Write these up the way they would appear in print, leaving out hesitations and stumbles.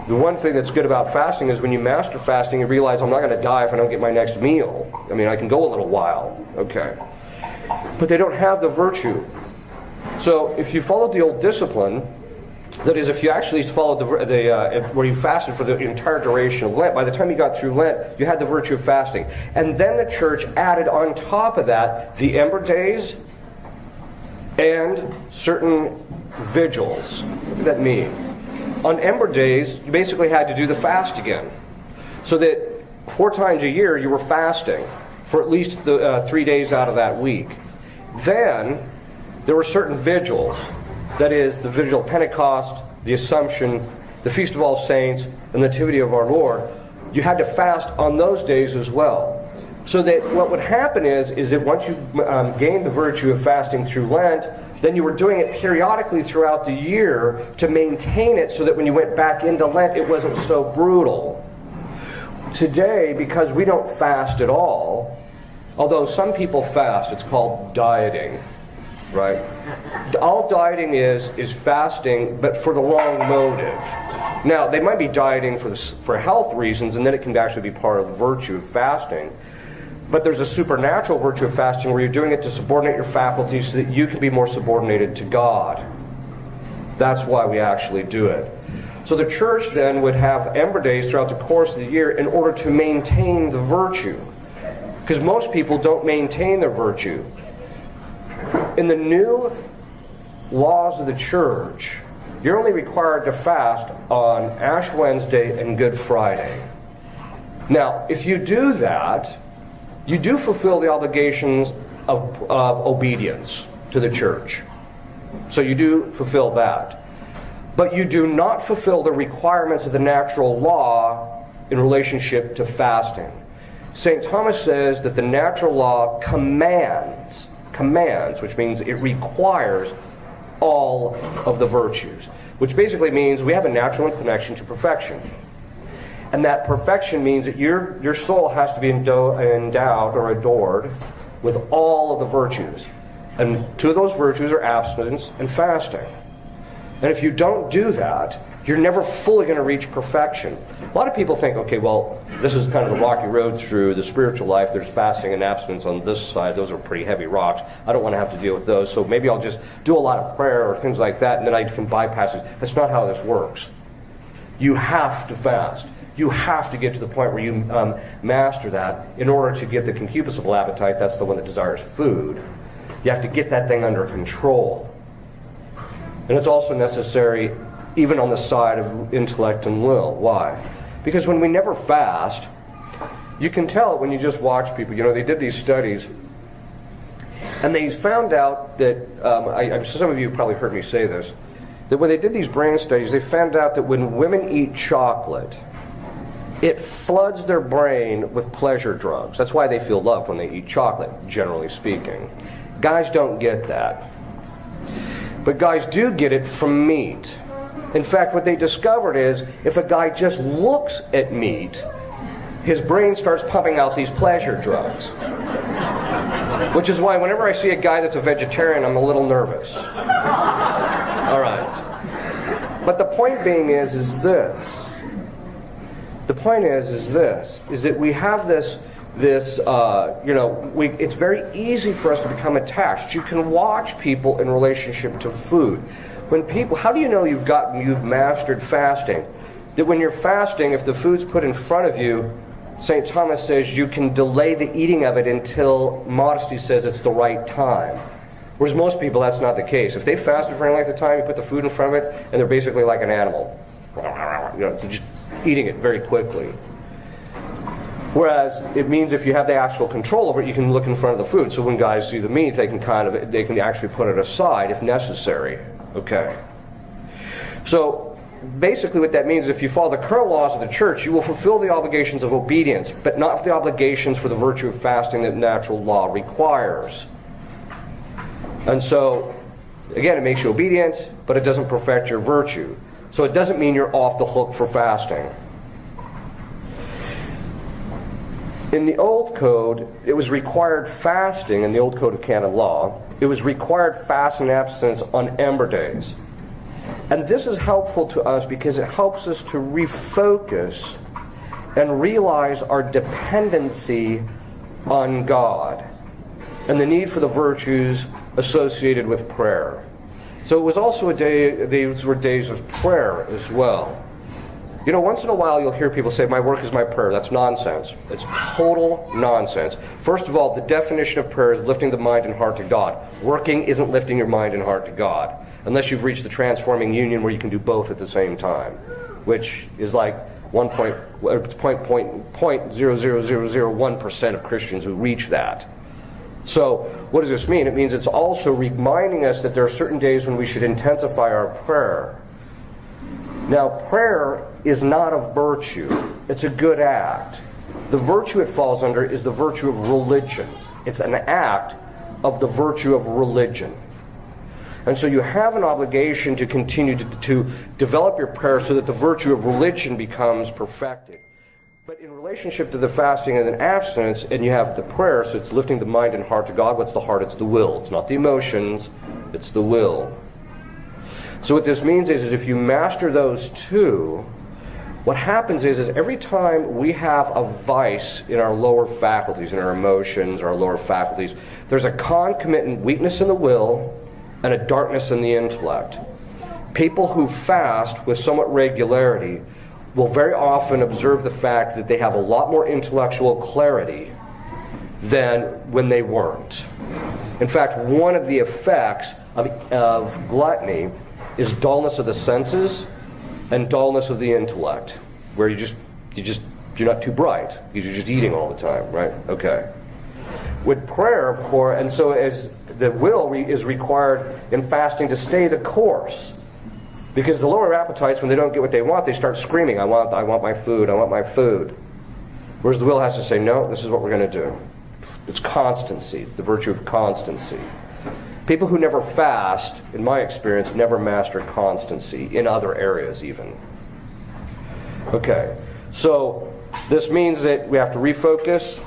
The one thing that's good about fasting is when you master fasting, you realize I'm not going to die if I don't get my next meal. I mean, I can go a little while, okay. But they don't have the virtue. So if you followed the old discipline, that is, if you actually followed where you fasted for the entire duration of Lent, by the time you got through Lent, you had the virtue of fasting. And then the church added on top of that the Ember days and certain vigils. What did that mean? On Ember days, you basically had to do the fast again. So that 4 times a year you were fasting for at least the 3 days out of that week. Then there were certain vigils. That is, the Vigil of Pentecost, the Assumption, the Feast of All Saints, and the Nativity of our Lord. You had to fast on those days as well. So that what would happen is that once you gained the virtue of fasting through Lent, then you were doing it periodically throughout the year to maintain it so that when you went back into Lent, it wasn't so brutal. Today, because we don't fast at all, although some people fast, it's called dieting. Right? All dieting is fasting, but for the wrong motive. Now, they might be dieting for health reasons, and then it can actually be part of the virtue of fasting. But there's a supernatural virtue of fasting where you're doing it to subordinate your faculties so that you can be more subordinated to God. That's why we actually do it. So the church then would have Ember days throughout the course of the year in order to maintain the virtue. Because most people don't maintain their virtue. In the new laws of the church, you're only required to fast on Ash Wednesday and Good Friday. Now, if you do that, you do fulfill the obligations of obedience to the church. So you do fulfill that. But you do not fulfill the requirements of the natural law in relationship to fasting. St. Thomas says that the natural law commands, which means it requires all of the virtues, which basically means we have a natural connection to perfection. And that perfection means that your soul has to be endowed or adored with all of the virtues. And 2 of those virtues are abstinence and fasting. And if you don't do that, you're never fully going to reach perfection. A lot of people think, okay, well, this is kind of the rocky road through the spiritual life. There's fasting and abstinence on this side. Those are pretty heavy rocks. I don't want to have to deal with those, so maybe I'll just do a lot of prayer or things like that, and then I can bypass it. That's not how this works. You have to fast. You have to get to the point where you master that in order to get the concupiscible appetite. That's the one that desires food. You have to get that thing under control. And it's also necessary even on the side of intellect and will. Why? Because when we never fast, you can tell it when you just watch people. You know, they did these studies, and they found out that, some of you have probably heard me say this, that when they did these brain studies, they found out that when women eat chocolate, it floods their brain with pleasure drugs. That's why they feel loved when they eat chocolate, generally speaking. Guys don't get that. But guys do get it from meat. In fact, what they discovered is if a guy just looks at meat, his brain starts pumping out these pleasure drugs. Which is why whenever I see a guy that's a vegetarian, I'm a little nervous. All right. But the point being is this. The point is that we have this it's very easy for us to become attached. You can watch people in relationship to food. How do you know you've mastered fasting? That when you're fasting, if the food's put in front of you, St. Thomas says you can delay the eating of it until modesty says it's the right time. Whereas most people, that's not the case. If they fasted for any length of time, you put the food in front of it, and they're basically like an animal. They're just eating it very quickly. Whereas it means if you have the actual control over it, you can look in front of the food. So when guys see the meat, they can actually put it aside if necessary. Okay. So basically what that means is if you follow the current laws of the church, you will fulfill the obligations of obedience, but not the obligations for the virtue of fasting that natural law requires. And so, again, it makes you obedient, but it doesn't perfect your virtue. So it doesn't mean you're off the hook for fasting. In the Old Code, it was required fasting, in the Old Code of Canon Law, it was required fast and abstinence on Ember days. And this is helpful to us because it helps us to refocus and realize our dependency on God and the need for the virtues associated with prayer. So it was also these were days of prayer as well. You know, once in a while you'll hear people say, my work is my prayer. That's nonsense. It's total nonsense. First of all, the definition of prayer is lifting the mind and heart to God. Working isn't lifting your mind and heart to God, unless you've reached the transforming union where you can do both at the same time, which is like 0.00001% of Christians who reach that. So what does this mean? It means it's also reminding us that there are certain days when we should intensify our prayer. Now, prayer is not a virtue. It's a good act. The virtue it falls under is the virtue of religion. It's an act of the virtue of religion. And so you have an obligation to continue to develop your prayer so that the virtue of religion becomes perfected. But in relationship to the fasting and the abstinence, and you have the prayer, so it's lifting the mind and heart to God. What's the heart? It's the will. It's not the emotions. It's the will. So what this means is if you master those two, what happens is every time we have a vice in our lower faculties, in our emotions, our lower faculties, there's a concomitant weakness in the will and a darkness in the intellect. People who fast with somewhat regularity will very often observe the fact that they have a lot more intellectual clarity than when they weren't. In fact, one of the effects of gluttony is dullness of the senses and dullness of the intellect, where you're not too bright because you're just eating all the time, right? Okay. With prayer, of course, and so as the will is required in fasting to stay the course, because the lower appetites, when they don't get what they want, they start screaming, I want my food, I want my food. Whereas the will has to say, no, this is what we're going to do. It's constancy, it's the virtue of constancy. People who never fast, in my experience, never master constancy in other areas even. Okay, so this means that we have to refocus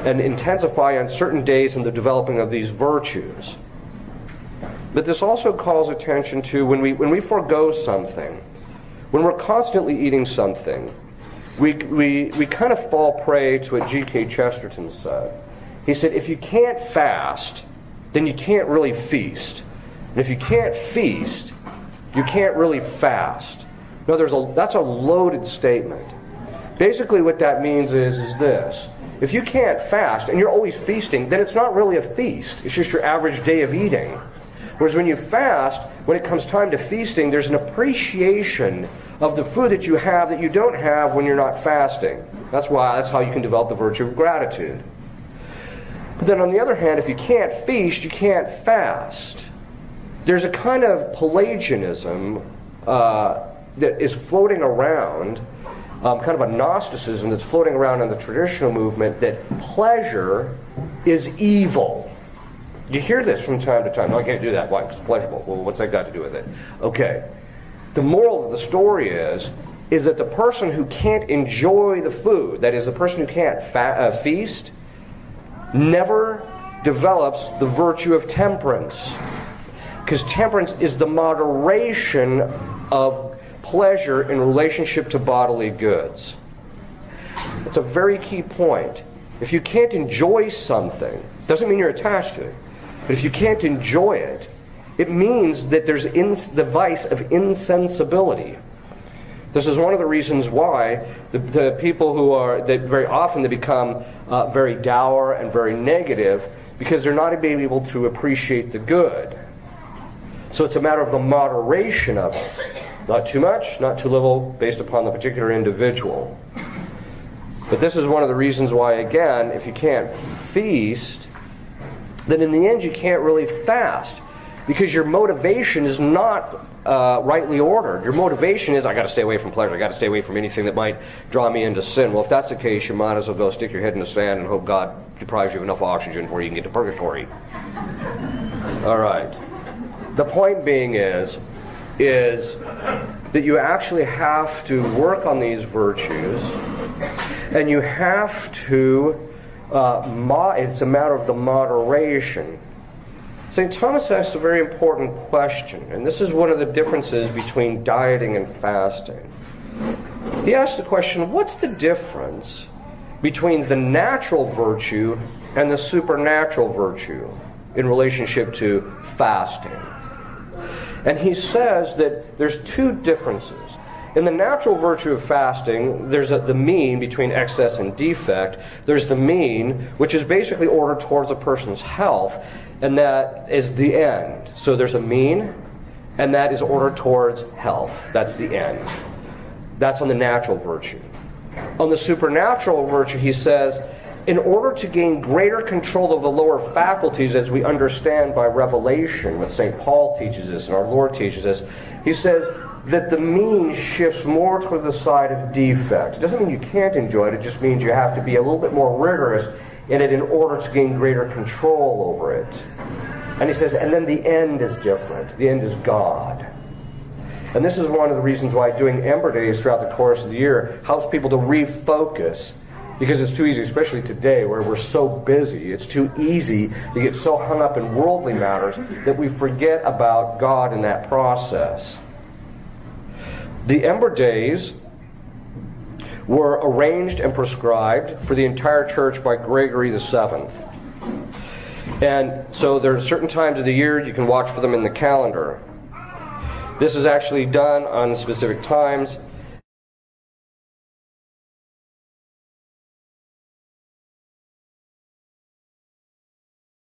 and intensify on certain days in the developing of these virtues. But this also calls attention to when we forego something, when we're constantly eating something, we kind of fall prey to what G.K. Chesterton said. He said, if you can't fast, then you can't really feast. And if you can't feast, you can't really fast. No, that's a loaded statement. Basically what that means is this. If you can't fast and you're always feasting, then it's not really a feast. It's just your average day of eating. Whereas when you fast, when it comes time to feasting, there's an appreciation of the food that you have that you don't have when you're not fasting. That's how you can develop the virtue of gratitude. But then on the other hand, if you can't feast, you can't fast. There's a kind of Pelagianism that is floating around, kind of a Gnosticism that's floating around in the traditional movement, that pleasure is evil. You hear this from time to time. No, I can't do that. Why? It's pleasurable. Well, what's that got to do with it? Okay. The moral of the story is that the person who can't enjoy the food, that is, the person who can't feast, never develops the virtue of temperance. Because temperance is the moderation of pleasure in relationship to bodily goods. It's a very key point. If you can't enjoy something, doesn't mean you're attached to it. But if you can't enjoy it, it means that there's the vice of insensibility. This is one of the reasons why the people that very often they become very dour and very negative, because they're not being able to appreciate the good. So it's a matter of the moderation of it. Not too much, not too little, based upon the particular individual. But this is one of the reasons why, again, if you can't feast, then in the end you can't really fast, because your motivation is not rightly ordered. Your motivation is, I got to stay away from pleasure. I got to stay away from anything that might draw me into sin. Well, if that's the case, you might as well go stick your head in the sand and hope God deprives you of enough oxygen where you can get to purgatory. All right. The point being is that you actually have to work on these virtues, and you have to, it's a matter of the moderation. St. Thomas asked a very important question, and this is one of the differences between dieting and fasting. He asked the question, what's the difference between the natural virtue and the supernatural virtue in relationship to fasting? And he says that there's two differences. In the natural virtue of fasting, there's the mean between excess and defect. There's the mean, which is basically ordered towards a person's health, and that is the end. So there's a mean, and that is ordered towards health. That's the end. That's on the natural virtue. On the supernatural virtue, he says, in order to gain greater control of the lower faculties, as we understand by revelation, what St. Paul teaches us and our Lord teaches us, he says that the mean shifts more toward the side of defect. It doesn't mean you can't enjoy it, it just means you have to be a little bit more rigorous in it in order to gain greater control over it. And he says, and then the end is different. The end is God. And this is one of the reasons why doing Ember days throughout the course of the year helps people to refocus. Because it's too easy, especially today where we're so busy, it's too easy to get so hung up in worldly matters that we forget about God in that process. The Ember days were arranged and prescribed for the entire church by Gregory VII. And so there are certain times of the year you can watch for them in the calendar. This is actually done on specific times.